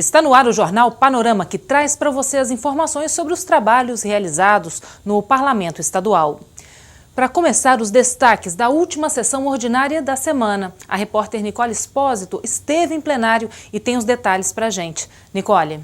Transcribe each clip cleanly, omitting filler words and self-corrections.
Está no ar o Jornal Panorama, que traz para você as informações sobre os trabalhos realizados no Parlamento Estadual. Para começar, os destaques da última sessão ordinária da semana. A repórter Nicole Espósito esteve em plenário e tem os detalhes para a gente. Nicole.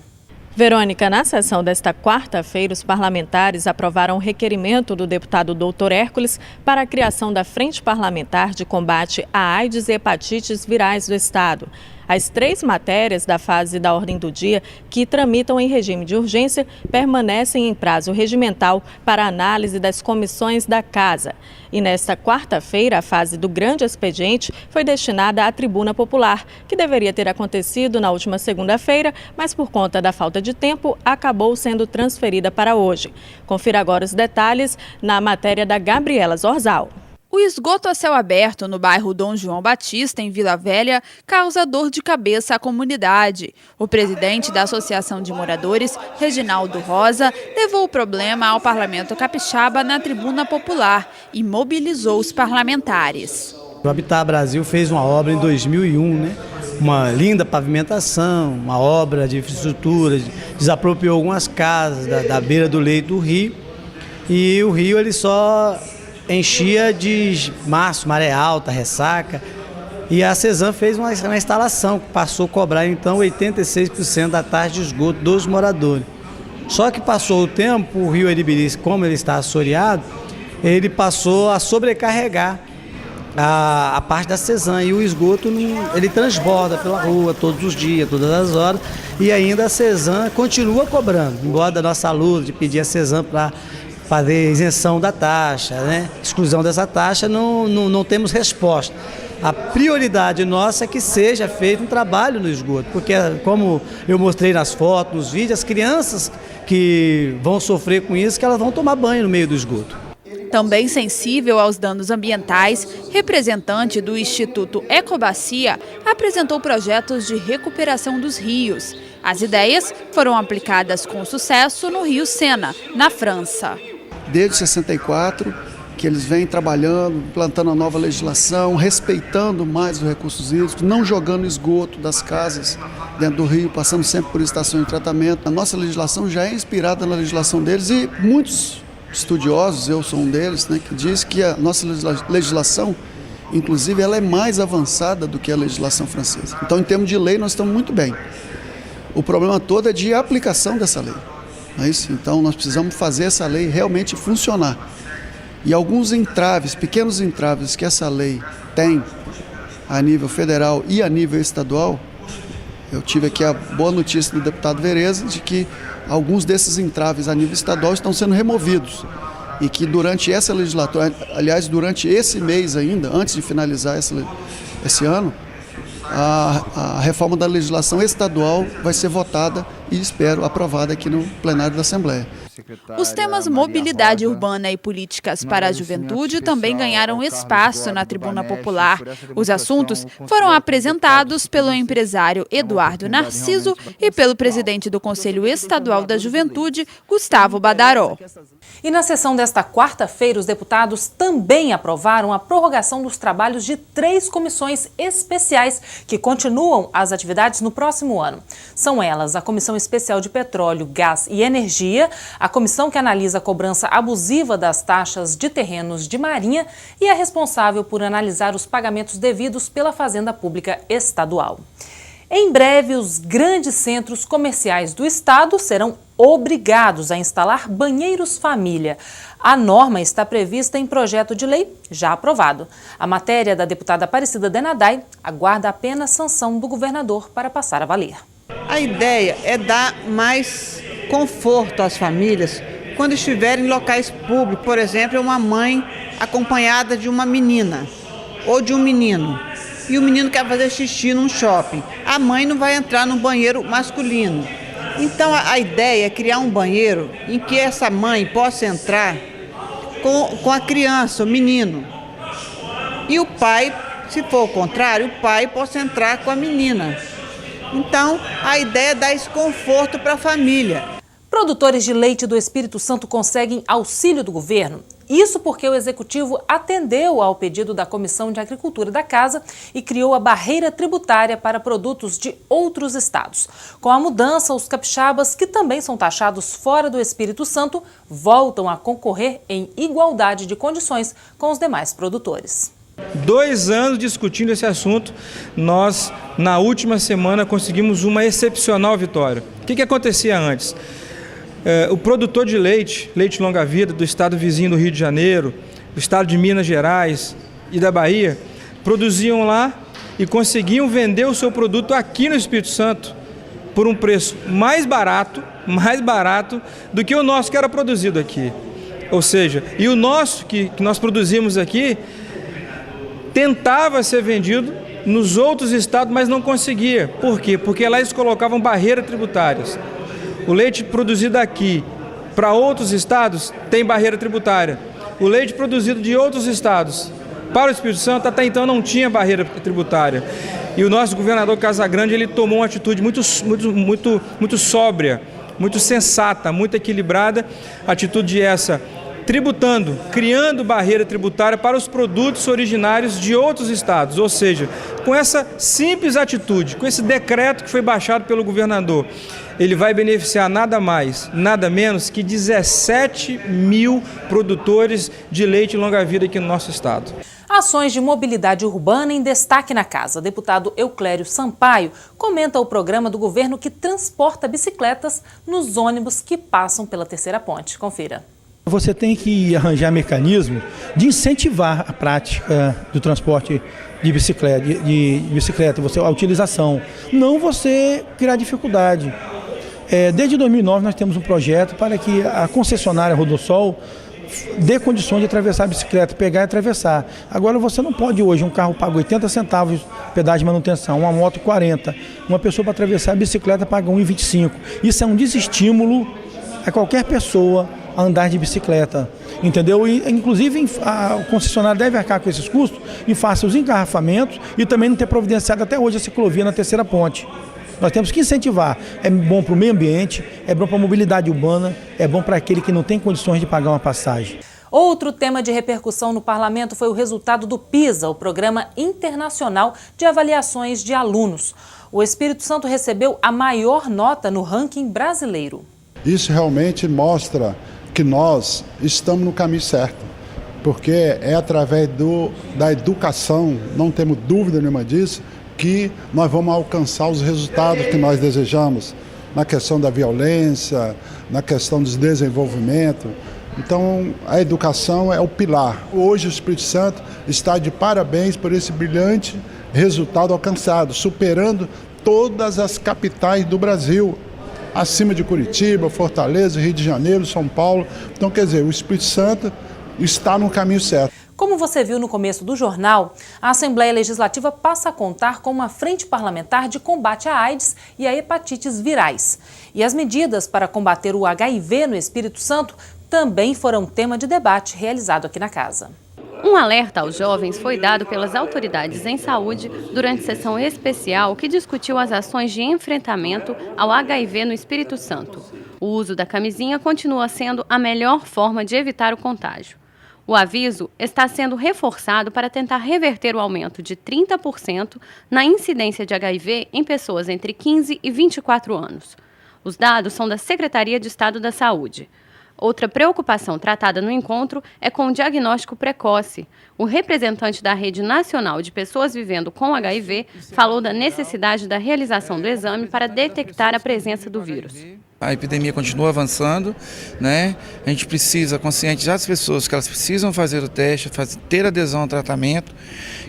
Verônica, na sessão desta quarta-feira, os parlamentares aprovaram o requerimento do deputado Dr. Hércules para a criação da Frente Parlamentar de Combate à AIDS e Hepatites Virais do Estado. As 3 matérias da fase da ordem do dia que tramitam em regime de urgência permanecem em prazo regimental para análise das comissões da Casa. E nesta quarta-feira, a fase do grande expediente foi destinada à tribuna popular, que deveria ter acontecido na última segunda-feira, mas por conta da falta de tempo, acabou sendo transferida para hoje. Confira agora os detalhes na matéria da Gabriela Zorzal. O esgoto a céu aberto no bairro Dom João Batista, em Vila Velha, causa dor de cabeça à comunidade. O presidente da Associação de Moradores, Reginaldo Rosa, levou o problema ao Parlamento Capixaba na tribuna popular e mobilizou os parlamentares. O Habitat Brasil fez uma obra em 2001, uma linda pavimentação, uma obra de infraestrutura, desapropriou algumas casas da beira do leito do rio, e o rio ele só enchia de março, maré alta, ressaca, e a Cesan fez uma instalação que passou a cobrar então 86% da taxa de esgoto dos moradores. Só que passou o tempo, o rio Eribiri, como ele está assoreado, ele passou a sobrecarregar a parte da Cesan, e o esgoto ele transborda pela rua todos os dias, todas as horas, e ainda a Cesan continua cobrando, embora da nossa luta de pedir a Cesan para fazer isenção da taxa, exclusão dessa taxa, não temos resposta. A prioridade nossa é que seja feito um trabalho no esgoto, porque como eu mostrei nas fotos, nos vídeos, as crianças que vão sofrer com isso, que elas vão tomar banho no meio do esgoto. Também sensível aos danos ambientais, representante do Instituto Ecobacia apresentou projetos de recuperação dos rios. As ideias foram aplicadas com sucesso no Rio Sena, na França. Desde 64, que eles vêm trabalhando, implantando a nova legislação, respeitando mais os recursos hídricos, não jogando esgoto das casas dentro do rio, passando sempre por estações de tratamento. A nossa legislação já é inspirada na legislação deles, e muitos estudiosos, eu sou um deles, que diz que a nossa legislação, inclusive, ela é mais avançada do que a legislação francesa. Então, em termos de lei, nós estamos muito bem. O problema todo é de aplicação dessa lei. Não é isso? Então, nós precisamos fazer essa lei realmente funcionar. E alguns entraves, pequenos entraves que essa lei tem a nível federal e a nível estadual, eu tive aqui a boa notícia do deputado Vereza de que alguns desses entraves a nível estadual estão sendo removidos. E que durante essa legislatura, aliás, durante esse mês ainda, antes de finalizar esse ano, a reforma da legislação estadual vai ser votada e, espero, aprovada aqui no plenário da Assembleia. Os temas mobilidade urbana e políticas para a juventude também ganharam espaço na tribuna popular. Os assuntos foram apresentados pelo empresário Eduardo Narciso e pelo presidente do Conselho Estadual da Juventude, Gustavo Badaró. E na sessão desta quarta-feira, os deputados também aprovaram a prorrogação dos trabalhos de 3 comissões especiais que continuam as atividades no próximo ano. São elas a Comissão Especial de Petróleo, Gás e Energia, a comissão que analisa a cobrança abusiva das taxas de terrenos de Marinha e é responsável por analisar os pagamentos devidos pela Fazenda Pública Estadual. Em breve, os grandes centros comerciais do estado serão obrigados a instalar banheiros família. A norma está prevista em projeto de lei já aprovado. A matéria da deputada Aparecida Denadai aguarda apenas sanção do governador para passar a valer. A ideia é dar mais conforto às famílias quando estiverem em locais públicos. Por exemplo, uma mãe acompanhada de uma menina ou de um menino, e o menino quer fazer xixi num shopping. A mãe não vai entrar no banheiro masculino. Então a ideia é criar um banheiro em que essa mãe possa entrar com a criança, o menino. E o pai, se for o contrário, o pai possa entrar com a menina. Então a ideia é dar esse conforto para a família. Produtores de leite do Espírito Santo conseguem auxílio do governo. Isso porque o Executivo atendeu ao pedido da Comissão de Agricultura da Casa e criou a barreira tributária para produtos de outros estados. Com a mudança, os capixabas, que também são taxados fora do Espírito Santo, voltam a concorrer em igualdade de condições com os demais produtores. 2 anos discutindo esse assunto, nós, na última semana, conseguimos uma excepcional vitória. O que acontecia antes? O produtor de leite longa-vida do estado vizinho do Rio de Janeiro, do estado de Minas Gerais e da Bahia, produziam lá e conseguiam vender o seu produto aqui no Espírito Santo por um preço mais barato do que o nosso que era produzido aqui. Ou seja, e o nosso que nós produzimos aqui tentava ser vendido nos outros estados, mas não conseguia. Por quê? Porque lá eles colocavam barreiras tributárias. O leite produzido aqui para outros estados tem barreira tributária. O leite produzido de outros estados para o Espírito Santo até então não tinha barreira tributária. E o nosso governador Casagrande, ele tomou uma atitude muito sóbria, muito sensata, muito equilibrada, atitude essa, tributando, criando barreira tributária para os produtos originários de outros estados. Ou seja, com essa simples atitude, com esse decreto que foi baixado pelo governador, ele vai beneficiar nada mais, nada menos que 17 mil produtores de leite longa-vida aqui no nosso estado. Ações de mobilidade urbana em destaque na casa. O deputado Euclério Sampaio comenta o programa do governo que transporta bicicletas nos ônibus que passam pela Terceira Ponte. Confira. Você tem que arranjar mecanismos de incentivar a prática do transporte de bicicleta, a utilização, não você criar dificuldade. Desde 2009 nós temos um projeto para que a concessionária Rodosol dê condições de atravessar a bicicleta, pegar e atravessar. Agora você não pode hoje, um carro paga 80 centavos pedágio de manutenção, uma moto 40, uma pessoa para atravessar a bicicleta paga 1,25. Isso é um desestímulo a qualquer pessoa a andar de bicicleta, entendeu? E, inclusive, a concessionária deve arcar com esses custos e faça os engarrafamentos e também não ter providenciado até hoje a ciclovia na Terceira Ponte. Nós temos que incentivar. É bom para o meio ambiente, é bom para a mobilidade urbana, é bom para aquele que não tem condições de pagar uma passagem. Outro tema de repercussão no parlamento foi o resultado do PISA, o Programa Internacional de Avaliações de Alunos. O Espírito Santo recebeu a maior nota no ranking brasileiro. Isso realmente mostra que nós estamos no caminho certo, porque é através da educação, não temos dúvida nenhuma disso, que nós vamos alcançar os resultados que nós desejamos na questão da violência, na questão do desenvolvimento. Então, a educação é o pilar. Hoje o Espírito Santo está de parabéns por esse brilhante resultado alcançado, superando todas as capitais do Brasil, acima de Curitiba, Fortaleza, Rio de Janeiro, São Paulo. Então, quer dizer, o Espírito Santo está no caminho certo. Como você viu no começo do jornal, a Assembleia Legislativa passa a contar com uma frente parlamentar de combate à AIDS e a hepatites virais. E as medidas para combater o HIV no Espírito Santo também foram tema de debate realizado aqui na casa. Um alerta aos jovens foi dado pelas autoridades em saúde durante sessão especial que discutiu as ações de enfrentamento ao HIV no Espírito Santo. O uso da camisinha continua sendo a melhor forma de evitar o contágio. O aviso está sendo reforçado para tentar reverter o aumento de 30% na incidência de HIV em pessoas entre 15 e 24 anos. Os dados são da Secretaria de Estado da Saúde. Outra preocupação tratada no encontro é com o diagnóstico precoce. O representante da Rede Nacional de Pessoas Vivendo com HIV falou da necessidade da realização do exame para detectar a presença do vírus. A epidemia continua avançando, né? A gente precisa conscientizar as pessoas que elas precisam fazer o teste, ter adesão ao tratamento,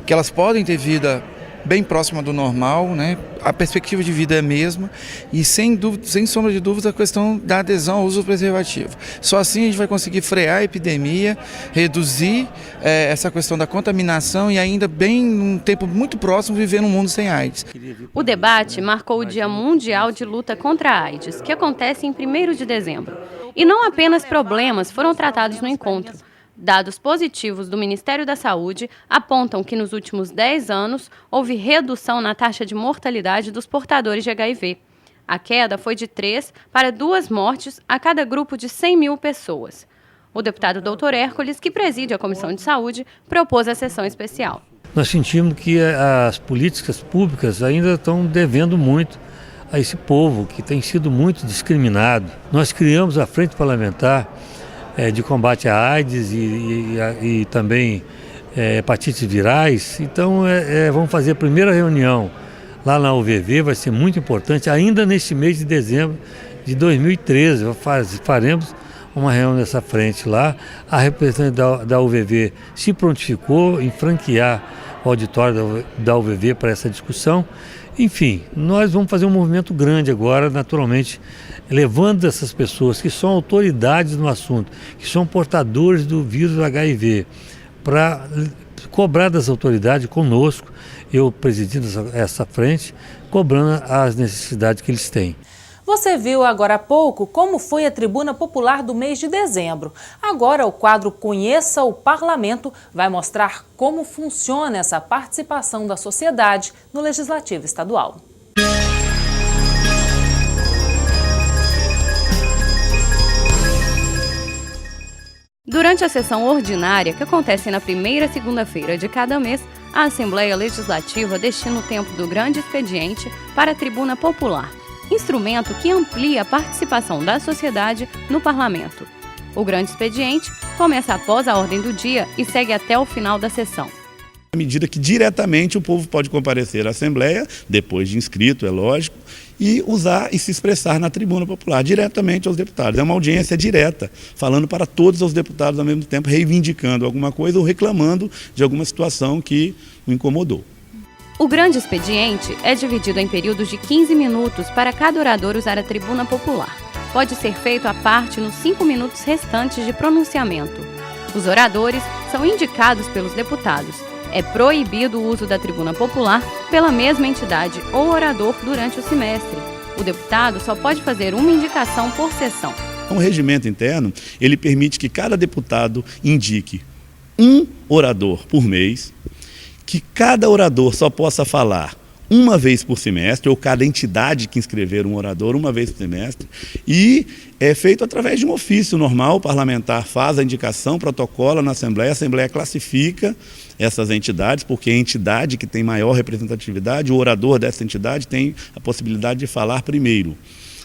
que elas podem ter vida bem próxima do normal, né? A perspectiva de vida é a mesma e sem sombra de dúvida a questão da adesão ao uso do preservativo. Só assim a gente vai conseguir frear a epidemia, reduzir essa questão da contaminação e ainda bem num tempo muito próximo viver num mundo sem AIDS. O debate marcou o Dia Mundial de Luta contra a AIDS, que acontece em 1º de dezembro. E não apenas problemas foram tratados no encontro. Dados positivos do Ministério da Saúde apontam que nos últimos 10 anos houve redução na taxa de mortalidade dos portadores de HIV. A queda foi de 3 para 2 mortes a cada grupo de 100 mil pessoas. O deputado Dr. Hércules, que preside a Comissão de Saúde, propôs a sessão especial. Nós sentimos que as políticas públicas ainda estão devendo muito a esse povo que tem sido muito discriminado. Nós criamos a Frente Parlamentar de combate à AIDS e também hepatites virais. Então vamos fazer a primeira reunião lá na UVV, vai ser muito importante, ainda neste mês de dezembro de 2013, faremos uma reunião nessa frente lá. A representante da UVV se prontificou em franquear o auditório da UVV para essa discussão. Enfim, nós vamos fazer um movimento grande agora, naturalmente, levando essas pessoas que são autoridades no assunto, que são portadores do vírus HIV, para cobrar das autoridades conosco, eu presidindo essa frente, cobrando as necessidades que eles têm. Você viu agora há pouco como foi a tribuna popular do mês de dezembro. Agora o quadro Conheça o Parlamento vai mostrar como funciona essa participação da sociedade no Legislativo Estadual. Durante a sessão ordinária, que acontece na primeira segunda-feira de cada mês, a Assembleia Legislativa destina o tempo do grande expediente para a tribuna popular, instrumento que amplia a participação da sociedade no parlamento. O grande expediente começa após a ordem do dia e segue até o final da sessão. À medida que diretamente o povo pode comparecer à Assembleia, depois de inscrito, é lógico, e usar e se expressar na tribuna popular, diretamente aos deputados. É uma audiência direta, falando para todos os deputados ao mesmo tempo, reivindicando alguma coisa ou reclamando de alguma situação que o incomodou. O grande expediente é dividido em períodos de 15 minutos para cada orador usar a tribuna popular. Pode ser feito à parte nos 5 minutos restantes de pronunciamento. Os oradores são indicados pelos deputados. É proibido o uso da tribuna popular pela mesma entidade ou orador durante o semestre. O deputado só pode fazer uma indicação por sessão. O regimento interno, ele permite que cada deputado indique um orador por mês, que cada orador só possa falar uma vez por semestre, ou cada entidade que inscrever um orador uma vez por semestre, e é feito através de um ofício normal, o parlamentar faz a indicação, protocola na Assembleia, a Assembleia classifica essas entidades, porque a entidade que tem maior representatividade, o orador dessa entidade tem a possibilidade de falar primeiro.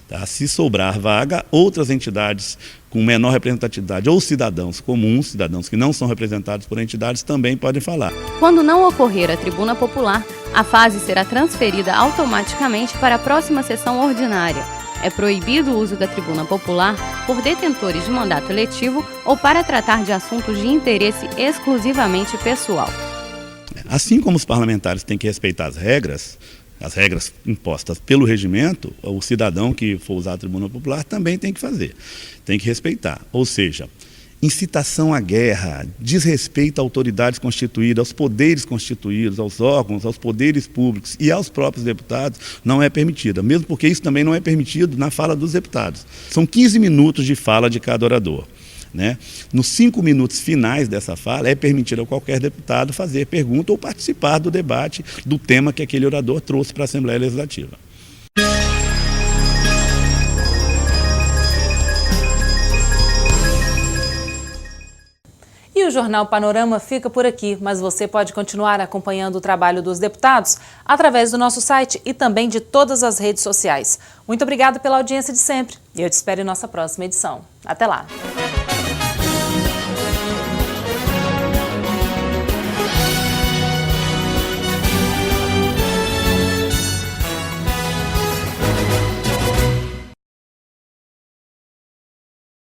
Tá? Se sobrar vaga, outras entidades com menor representatividade ou cidadãos comuns, cidadãos que não são representados por entidades, também podem falar. Quando não ocorrer a tribuna popular, a fase será transferida automaticamente para a próxima sessão ordinária. É proibido o uso da tribuna popular por detentores de mandato eletivo ou para tratar de assuntos de interesse exclusivamente pessoal. Assim como os parlamentares têm que respeitar as regras impostas pelo regimento, o cidadão que for usar a tribuna popular também tem que fazer, tem que respeitar. Ou seja, incitação à guerra, desrespeito a autoridades constituídas, aos poderes constituídos, aos órgãos, aos poderes públicos e aos próprios deputados não é permitida, mesmo porque isso também não é permitido na fala dos deputados. São 15 minutos de fala de cada orador. Nos 5 minutos finais dessa fala, é permitido a qualquer deputado fazer pergunta ou participar do debate do tema que aquele orador trouxe para a Assembleia Legislativa. E o Jornal Panorama fica por aqui, mas você pode continuar acompanhando o trabalho dos deputados através do nosso site e também de todas as redes sociais. Muito obrigada pela audiência de sempre e eu te espero em nossa próxima edição. Até lá!